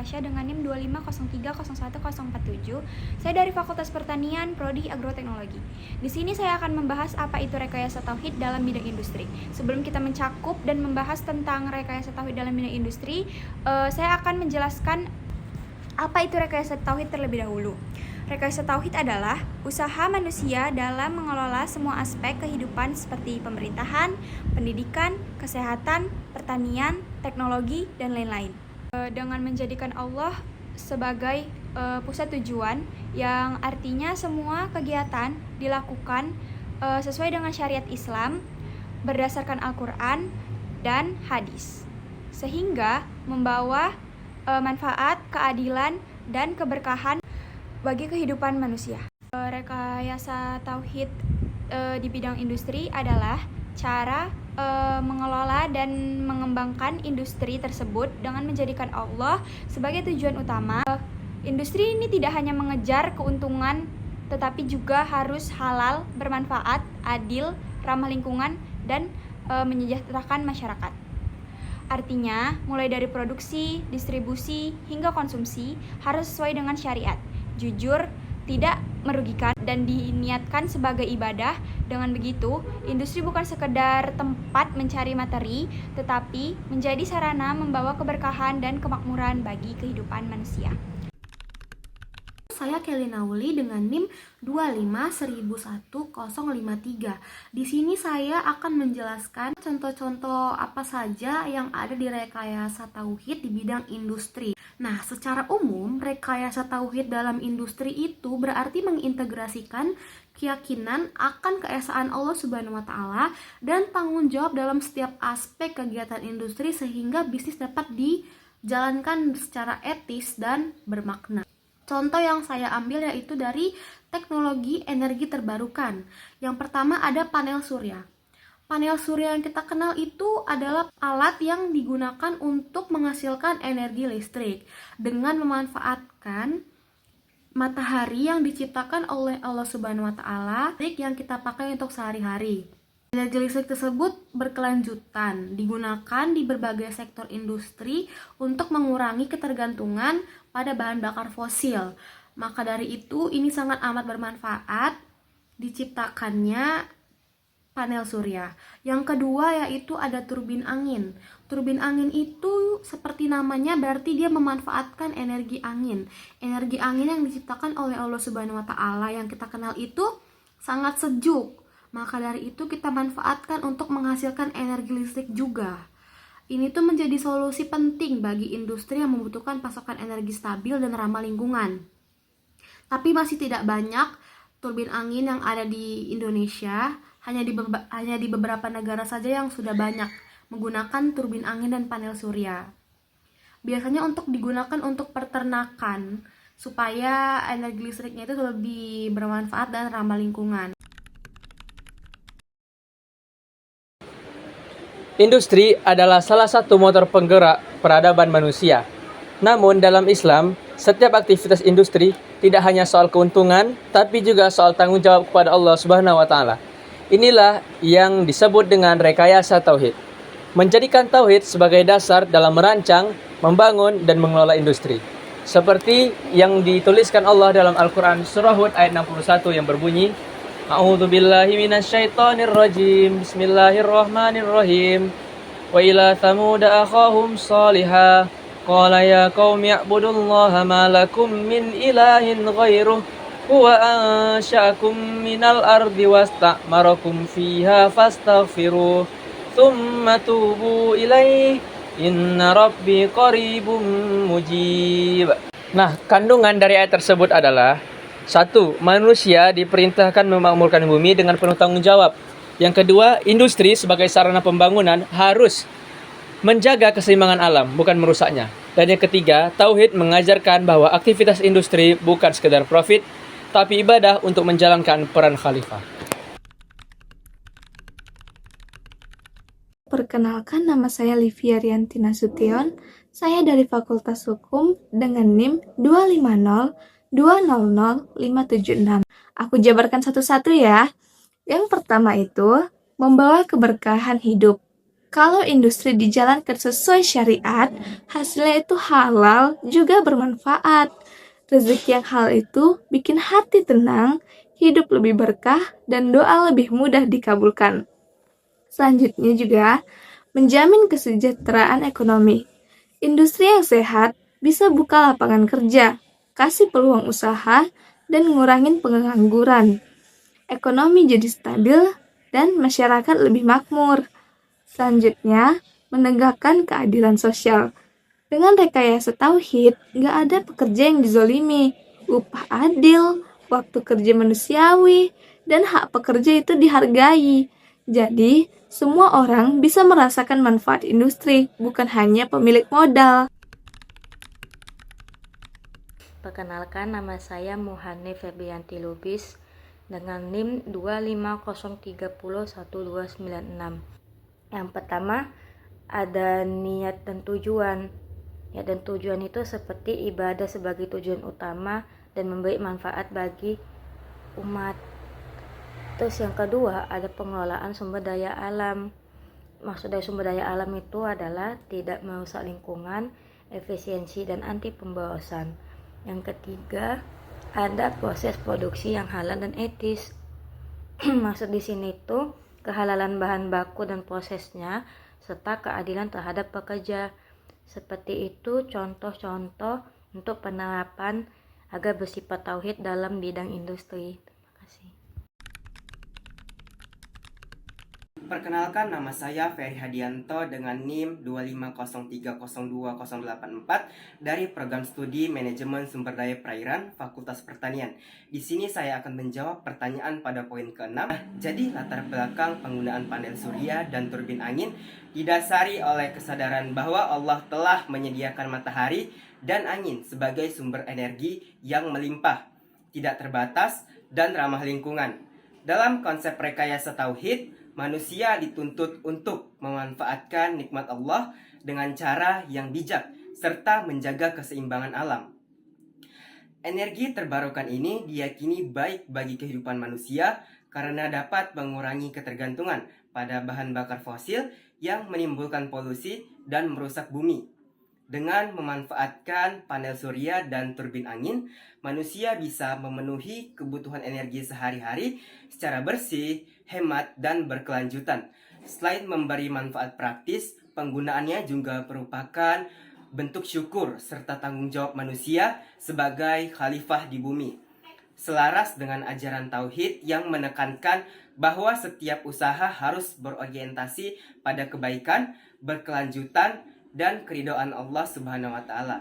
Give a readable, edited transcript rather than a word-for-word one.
Akasha dengan NIM 250303047. Saya dari Fakultas Pertanian, Prodi Agroteknologi. Di sini saya akan membahas apa itu rekayasa tauhid dalam bidang industri. Sebelum kita mencakup dan membahas tentang rekayasa tauhid dalam bidang industri, saya akan menjelaskan apa itu rekayasa tauhid terlebih dahulu. Rekayasa tauhid adalah usaha manusia dalam mengelola semua aspek kehidupan seperti pemerintahan, pendidikan, kesehatan, pertanian, teknologi, dan lain-lain. Dengan menjadikan Allah sebagai pusat tujuan, yang artinya semua kegiatan dilakukan sesuai dengan syariat Islam berdasarkan Al-Quran dan hadis, sehingga membawa manfaat, keadilan, dan keberkahan bagi kehidupan manusia. Rekayasa tauhid di bidang industri adalah cara mengelola dan mengembangkan industri tersebut dengan menjadikan Allah sebagai tujuan utama. Industri ini tidak hanya mengejar keuntungan, tetapi juga harus halal, bermanfaat, adil, ramah lingkungan, dan menyejahterakan masyarakat. Artinya, mulai dari produksi, distribusi, hingga konsumsi harus sesuai dengan syariat, jujur, tidak merugikan, dan diniatkan sebagai ibadah. Dengan begitu, industri bukan sekedar tempat mencari materi, tetapi menjadi sarana membawa keberkahan dan kemakmuran bagi kehidupan manusia. Saya Kelly Nauli dengan NIM 2511053. Di sini saya akan menjelaskan contoh-contoh apa saja yang ada di rekayasa tauhid di bidang industri. Nah, secara umum, rekayasa tauhid dalam industri itu berarti mengintegrasikan keyakinan akan keesaan Allah Subhanahu wa Ta'ala dan tanggung jawab dalam setiap aspek kegiatan industri sehingga bisnis dapat dijalankan secara etis dan bermakna. Contoh yang saya ambil yaitu dari teknologi energi terbarukan. Yang pertama ada panel surya. Panel surya yang kita kenal itu adalah alat yang digunakan untuk menghasilkan energi listrik dengan memanfaatkan matahari yang diciptakan oleh Allah Subhanahu wa Ta'ala yang kita pakai untuk sehari-hari. Energi listrik tersebut berkelanjutan digunakan di berbagai sektor industri untuk mengurangi ketergantungan pada bahan bakar fosil. Maka dari itu ini sangat amat bermanfaat diciptakannya panel surya. Yang kedua yaitu ada turbin angin. Turbin angin itu seperti namanya berarti dia memanfaatkan energi angin. Energi angin yang diciptakan oleh Allah Subhanahu wa Ta'ala yang kita kenal itu sangat sejuk. Maka dari itu kita manfaatkan untuk menghasilkan energi listrik juga. Ini tuh menjadi solusi penting bagi industri yang membutuhkan pasokan energi stabil dan ramah lingkungan. Tapi masih tidak banyak turbin angin yang ada di Indonesia, hanya di beberapa negara saja yang sudah banyak menggunakan turbin angin dan panel surya. Biasanya untuk digunakan untuk peternakan supaya energi listriknya itu lebih bermanfaat dan ramah lingkungan. Industri adalah salah satu motor penggerak peradaban manusia. Namun dalam Islam, setiap aktivitas industri tidak hanya soal keuntungan, tapi juga soal tanggung jawab kepada Allah Subhanahu wa Ta'ala. Inilah yang disebut dengan rekayasa tauhid. Menjadikan tauhid sebagai dasar dalam merancang, membangun, dan mengelola industri. Seperti yang dituliskan Allah dalam Al-Quran Surah Hud ayat 61 yang berbunyi, A'udzu billahi minasyaitonir rajim. Bismillahirrahmanirrahim. Wa ila thamud akhahum salihah. Qala ya qaumi i'budullaha ma lakum min ilahin ghairuh. Huwa ansha'akum minal ardi wasta'marakum fiha fastaghfiruh. Tsumma tubu ilaihi. Inna rabbi qaribum mujib. Nah, kandungan dari ayat tersebut adalah 1. Manusia diperintahkan memakmurkan bumi dengan penuh tanggung jawab. Yang kedua, industri sebagai sarana pembangunan harus menjaga keseimbangan alam, bukan merusaknya. Dan yang ketiga, tauhid mengajarkan bahwa aktivitas industri bukan sekedar profit, tapi ibadah untuk menjalankan peran khalifah. Perkenalkan, nama saya Livia Rianti Nasution. Saya dari Fakultas Hukum dengan NIM 250200576. Aku jabarkan satu-satu ya. Yang pertama itu membawa keberkahan hidup. Kalau industri dijalankan sesuai syariat, hasilnya itu halal juga bermanfaat. Rezeki yang halal itu bikin hati tenang, hidup lebih berkah, dan doa lebih mudah dikabulkan. Selanjutnya juga, menjamin kesejahteraan ekonomi. Industri yang sehat bisa buka lapangan kerja, kasih peluang usaha, dan ngurangin pengangguran. Ekonomi jadi stabil, dan masyarakat lebih makmur. Selanjutnya, menegakkan keadilan sosial. Dengan rekayasa tauhid, nggak ada pekerja yang dizolimi. Upah adil, waktu kerja manusiawi, dan hak pekerja itu dihargai. Jadi, semua orang bisa merasakan manfaat industri, bukan hanya pemilik modal. Perkenalkan, nama saya Muhane Febrianti Lubis dengan NIM 250301296. Yang pertama, ada niat dan tujuan. Niat dan tujuan itu seperti ibadah sebagai tujuan utama dan memberi manfaat bagi umat. Terus yang kedua, ada pengelolaan sumber daya alam. Maksud dari sumber daya alam itu adalah tidak merusak lingkungan, efisiensi, dan anti pemborosan. Yang ketiga, ada proses produksi yang halal dan etis. Maksud di sini tuh kehalalan bahan baku dan prosesnya serta keadilan terhadap pekerja. Seperti itu contoh-contoh untuk penerapan agar bersifat tauhid dalam bidang industri. Terima kasih. Perkenalkan, nama saya Ferry Hadianto dengan NIM 250302084 dari Program Studi Manajemen Sumber Daya Perairan Fakultas Pertanian. Di sini saya akan menjawab pertanyaan pada poin ke-6. Jadi latar belakang penggunaan panel surya dan turbin angin didasari oleh kesadaran bahwa Allah telah menyediakan matahari dan angin sebagai sumber energi yang melimpah, tidak terbatas, dan ramah lingkungan. Dalam konsep rekayasa tauhid, manusia dituntut untuk memanfaatkan nikmat Allah dengan cara yang bijak serta menjaga keseimbangan alam. Energi terbarukan ini diyakini baik bagi kehidupan manusia karena dapat mengurangi ketergantungan pada bahan bakar fosil yang menimbulkan polusi dan merusak bumi. Dengan memanfaatkan panel surya dan turbin angin, manusia bisa memenuhi kebutuhan energi sehari-hari secara bersih, hemat, dan berkelanjutan. Selain memberi manfaat praktis, penggunaannya juga merupakan bentuk syukur serta tanggung jawab manusia sebagai khalifah di bumi. Selaras dengan ajaran tauhid yang menekankan bahwa setiap usaha harus berorientasi pada kebaikan, berkelanjutan, dan keridhaan Allah Subhanahu wa Ta'ala.